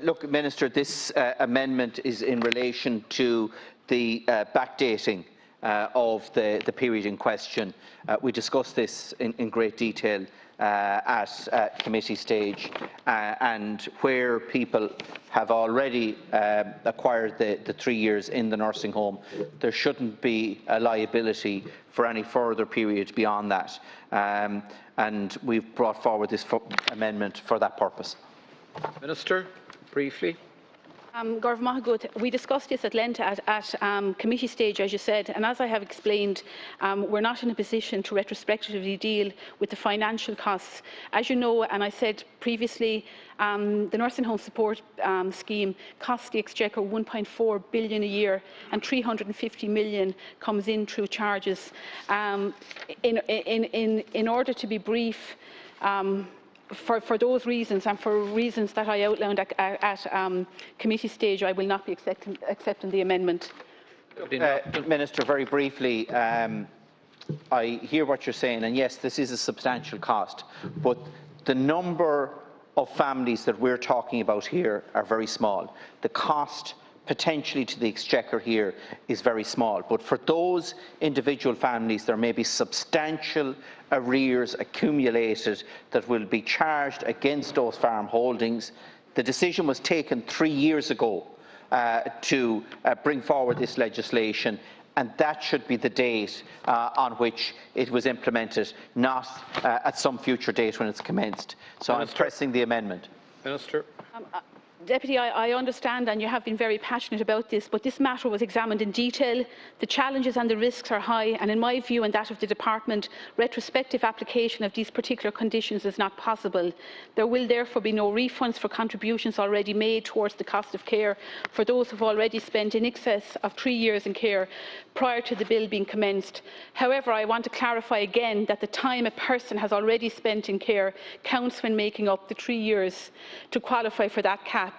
Look, Minister, this amendment is in relation to the backdating of the period in question. We discussed this in great detail at committee stage, and where people have already acquired the 3 years in the nursing home, there shouldn't be a liability for any further period beyond that. And we've brought forward this amendment for that purpose. Minister, briefly. Gorv Mahagut, we discussed this at length at committee stage, as you said, and as I have explained, we're not in a position to retrospectively deal with the financial costs. As you know, and I said previously, the nursing home support scheme costs the Exchequer 1.4 billion a year, and 350 million comes in through charges. In order to be brief, for those reasons and for reasons that I outlined at committee stage, I will not be accepting the amendment. Minister, very briefly, I hear what you're saying, and yes, this is a substantial cost, but the number of families that we're talking about here are very small. The cost potentially to the Exchequer here is very small, but for those individual families there may be substantial arrears accumulated that will be charged against those farm holdings. The decision was taken 3 years ago to bring forward this legislation, and that should be the date on which it was implemented, not at some future date when it's commenced. So I'm pressing the amendment. Minister. Deputy, I understand, and you have been very passionate about this, but this matter was examined in detail. The challenges and the risks are high, and in my view and that of the Department, retrospective application of these particular conditions is not possible. There will therefore be no refunds for contributions already made towards the cost of care for those who have already spent in excess of 3 years in care prior to the bill being commenced. However, I want to clarify again that the time a person has already spent in care counts when making up the 3 years to qualify for that cap.